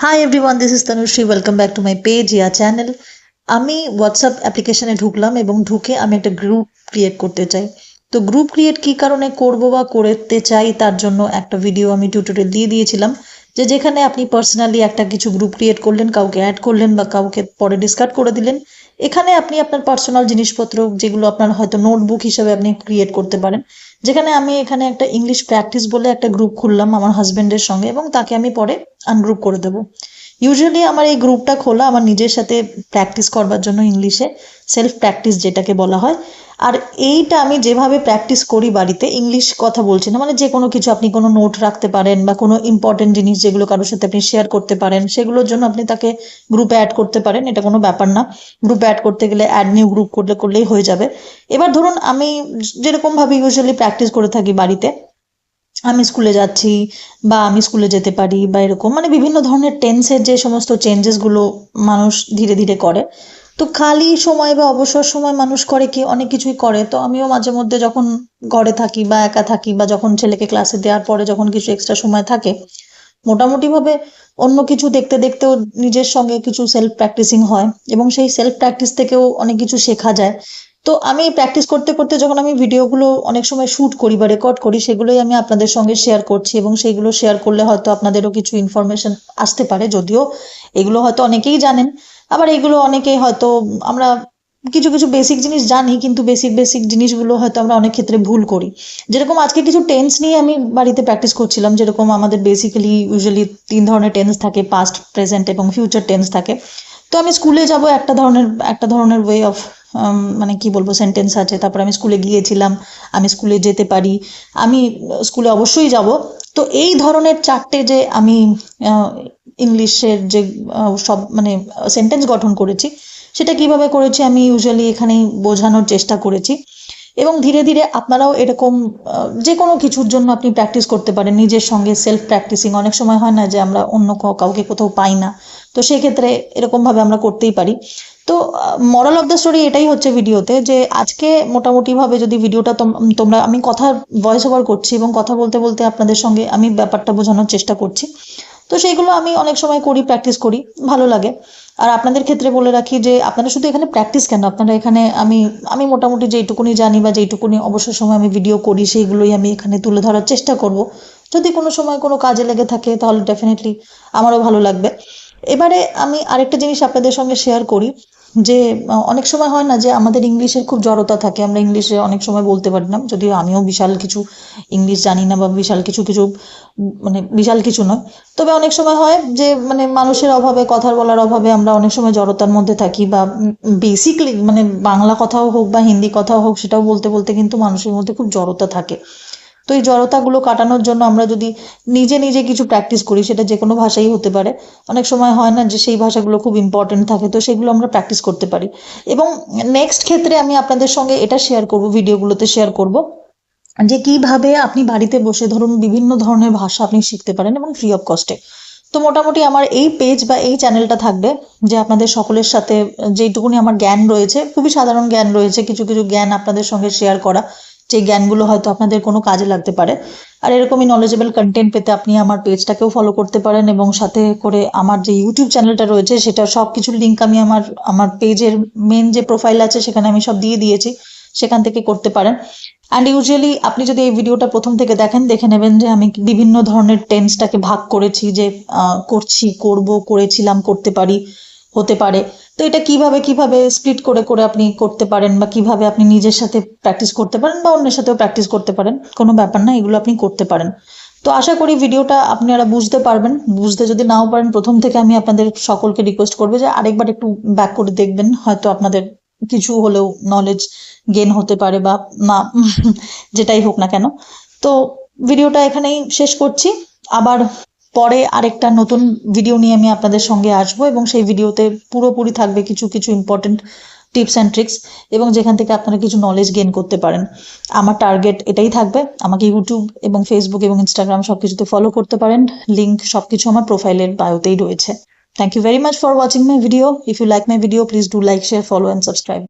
Hi everyone, this is Tanushri. Welcome back to my page, channel. আমি WhatsApp অ্যাপ্লিকেশনে ঢুকলাম এবং ঢুকে আমি একটা গ্রুপ ক্রিয়েট করতে চাই। তো গ্রুপ ক্রিয়েট কি কারণে করব বা করতে চাই তার জন্য একটা ভিডিও আমি টিউটোরিয়াল দিয়ে দিয়েছিলাম, যেখানে আপনি পার্সোনালি একটা কিছু গ্রুপ ক্রিয়েট করলেন, কাউকে অ্যাড করলেন বা কাউকে পরে ডিসকার্ড করে দিলেন। এখানে আপনি আপনার পার্সোনাল জিনিসপত্র যেগুলো আপনার হয়তো নোটবুক হিসেবে আপনি ক্রিয়েট করতে পারেন। যেখানে আমি এখানে একটা ইংলিশ প্র্যাকটিস বলে একটা গ্রুপ খুললাম আমার হাজবেন্ডের সঙ্গে এবং তাকে আমি পরে আনগ্রুপ করে দেবো। ইউজুয়ালি আমার এই গ্রুপটা খোলা আমার নিজের সাথে প্র্যাকটিস করবার জন্য, ইংলিশে সেলফ প্র্যাকটিস যেটাকে বলা হয়। আর এইটা আমি যেভাবে প্র্যাকটিস করি বাড়িতে, ইংলিশ কথা বলছি না, মানে যে কোনো কিছু আপনি কোনো নোট রাখতে পারেন বা কোনো ইম্পর্টেন্ট জিনিস যেগুলো কারোর সাথে আপনি শেয়ার করতে পারেন, সেগুলোর জন্য আপনি তাকে গ্রুপে অ্যাড করতে পারেন। এটা কোনো ব্যাপার না। গ্রুপে অ্যাড করতে গেলে অ্যাড নিউ গ্রুপ করলেই হয়ে যাবে। এবার ধরুন আমি যেরকম ভাবে ইউজুয়ালি প্র্যাকটিস করে থাকি বাড়িতে, আমি স্কুলে যাচ্ছি বা আমি স্কুলে যেতে পারি বা এরকম, মানে বিভিন্ন ধরনের টেন্সের যে সমস্ত চেঞ্জেস গুলো মানুষ ধীরে ধীরে করে। তো খালি সময় বা অবসর সময় মানুষ করে কি অনেক কিছুই করে। তো আমিও মাঝে মধ্যে যখন ঘরে থাকি বা একা থাকি বা যখন ছেলেকে ক্লাসে দেওয়ার পরে যখন কিছু এক্সট্রা সময় থাকে, মোটামুটি ভাবে অন্য কিছু দেখতে দেখতেও নিজের সঙ্গে কিছু সেলফ প্র্যাকটিসিং হয় এবং সেই সেলফ প্র্যাকটিস থেকেও অনেক কিছু শেখা যায়। তো আমি প্র্যাকটিস করতে করতে যখন আমি ভিডিওগুলো অনেক সময় শুট করি বা রেকর্ড করি, সেগুলোই আমি আপনাদের সঙ্গে শেয়ার করছি এবং সেইগুলো শেয়ার করলে হয়তো আপনাদেরও কিছু ইনফরমেশন আসতে পারে। যদিও এগুলো হয়তো অনেকেই জানেন, আবার এগুলো অনেকেই হয়তো, আমরা কিছু কিছু বেসিক জিনিস জানি কিন্তু বেসিক বেসিক জিনিসগুলো হয়তো আমরা অনেক ক্ষেত্রে ভুল করি। যেরকম আজকে কিছু টেন্স নিয়ে আমি বাড়িতে প্র্যাকটিস করছিলাম। যেরকম আমাদের বেসিক্যালি ইউজুয়ালি 3 ধরনের টেন্স থাকে, পাস্ট, প্রেজেন্ট এবং ফিউচার টেন্স থাকে। তো আমি স্কুলে যাব, একটা ধরনের ওয়ে অফ, মানে কি বলবো, সেন্টেন্স আছে। তারপর আমি স্কুলে গিয়েছিলাম, আমি স্কুলে যেতে পারি, আমি স্কুলে অবশ্যই যাব। তো এই ধরনের 4টে যে আমি ইংলিশের যে সব মানে সেন্টেন্স গঠন করেছি, সেটা কিভাবে করেছি আমি ইউজুয়ালি এখানেই বোঝানোর চেষ্টা করেছি। এবং ধীরে ধীরে আপনারাও এরকম যে কোনো কিছুর জন্য আপনি প্র্যাকটিস করতে পারেন নিজের সঙ্গে। সেলফ প্র্যাকটিসিং অনেক সময় হয় না যে আমরা অন্য কাউকে কোথাও পাই না, তো সেক্ষেত্রে এরকম ভাবে আমরা করতেই পারি। তো মরাল অফ দ্য স্টোরি এটাই হচ্ছে ভিডিওতে, যে আজকে মোটামুটি ভাবে যদি ভিডিওটা তোমরা, আমি কথা ভয়েস ওভার করছি এবং কথা বলতে বলতে আপনাদের সঙ্গে আমি ব্যাপারটা বোঝানোর চেষ্টা করছি। তো সেইগুলো আমি অনেক সময় করি, প্র্যাকটিস করি, ভালো লাগে। আর আপনাদের ক্ষেত্রে বলে রাখি যে আপনারা শুধু এখানে প্র্যাকটিস কেন, আপনারা এখানে আমি আমি মোটামুটি যেইটুকুনি জানি বা যেইটুকুনি অবসর সময় আমি ভিডিও করি সেইগুলোই আমি এখানে তুলে ধরার চেষ্টা করব। যদি কোনো সময় কোনো কাজে লেগে থাকে তাহলে ডেফিনেটলি আমারও ভালো লাগবে। এবারে আমি আরেকটা জিনিস আপনাদের সঙ্গে শেয়ার করি, যে অনেক সময় হয় না যে আমাদের ইংলিশের খুব জড়তা থাকে, আমরা ইংলিশে অনেক সময় বলতে পারি না। যদিও আমিও বিশাল কিছু ইংলিশ জানি না বা বিশাল কিছু কিছু মানে বিশাল কিছু নয়। তবে অনেক সময় হয় যে মানে মানুষের অভাবে, কথা বলার অভাবে আমরা অনেক সময় জড়তার মধ্যে থাকি, বা বেসিকলি মানে বাংলা কথাও হোক বা হিন্দি কথাও হোক, সেটাও বলতে বলতে কিন্তু মানুষের মধ্যে খুব জড়তা থাকে। তো এই জড়তাগুলো কাটানোর জন্য আমরা যদি নিজে নিজে কিছু প্র্যাকটিস করি, সেটা যে কোনো ভাষাই হতে পারে। অনেক সময় হয় না যে সেই ভাষাগুলো খুব ইম্পর্টেন্ট থাকে, তো সেগুলো আমরা প্র্যাকটিস করতে পারি। এবং নেক্সট ক্ষেত্রে আমি আপনাদের সঙ্গে এটা শেয়ার করব, ভিডিওগুলোতে শেয়ার করব যে কিভাবে আপনি বাড়িতে বসে ধরুন বিভিন্ন ধরনের ভাষা আপনি শিখতে পারেন এবং ফ্রি অফ কস্টে। তো মোটামুটি আমার এই পেজ বা এই চ্যানেলটা থাকবে যে আপনাদের সকলের সাথে যেইটুকুনি আমার জ্ঞান রয়েছে, খুবই সাধারণ জ্ঞান রয়েছে, কিছু কিছু জ্ঞান আপনাদের সঙ্গে শেয়ার করা, যে জ্ঞানগুলো হয়তো আপনাদের কোনো কাজে লাগতে পারে। আর এরকমই নলেজেবল কন্টেন্ট পেতে আপনি আমার পেজটাকেও ফলো করতে পারেন এবং সাথে করে আমার যে ইউটিউব চ্যানেলটা রয়েছে সেটা সব কিছুর লিঙ্ক আমি আমার আমার পেজের মেন যে প্রোফাইল আছে সেখানে আমি সব দিয়ে দিয়েছি, সেখান থেকে করতে পারেন। অ্যান্ড ইউজুয়ালি আপনি যদি এই ভিডিওটা প্রথম থেকে দেখেন, দেখে নেবেন যে আমি বিভিন্ন ধরনের টেন্সটাকে ভাগ করেছি, যে করছি, করব, করেছিলাম, করতে পারি, হতে পারে। তো এটা কিভাবে কিভাবে স্প্লিট করে করে আপনি করতে পারেন বা কিভাবে আপনি নিজের সাথে প্র্যাকটিস করতে পারেন বা অন্যের সাথেও প্র্যাকটিস করতে পারেন, কোনো ব্যাপার না, এগুলো আপনি করতে পারেন। তো আশা করি ভিডিওটা আপনারা বুঝতে পারবেন। বুঝতে যদি নাও পারেন প্রথম থেকে, আমি আপনাদের সকলকে রিকোয়েস্ট করবো যে আরেকবার একটু ব্যাক করে দেখবেন, হয়তো আপনাদের কিছু হলেও নলেজ গেন হতে পারে বা না, যেটাই হোক না কেন। তো ভিডিওটা এখানেই শেষ করছি। আবার পরে আরেকটা নতুন ভিডিও নিয়ে আমি আপনাদের সঙ্গে আসবো এবং সেই ভিডিওতে পুরোপুরি থাকবে কিছু কিছু ইম্পর্টেন্ট টিপস অ্যান্ড ট্রিক্স, এবং যেখান থেকে আপনারা কিছু নলেজ গেইন করতে পারেন। আমার টার্গেট এটাই থাকবে। আমাকে ইউটিউব এবং ফেসবুক এবং ইনস্টাগ্রাম সবকিছুতে ফলো করতে পারেন। লিঙ্ক সবকিছু আমার প্রোফাইলের বায়োতেই রয়েছে। Thank you very much for watching my video. If you like my video, please do like, share, follow and subscribe.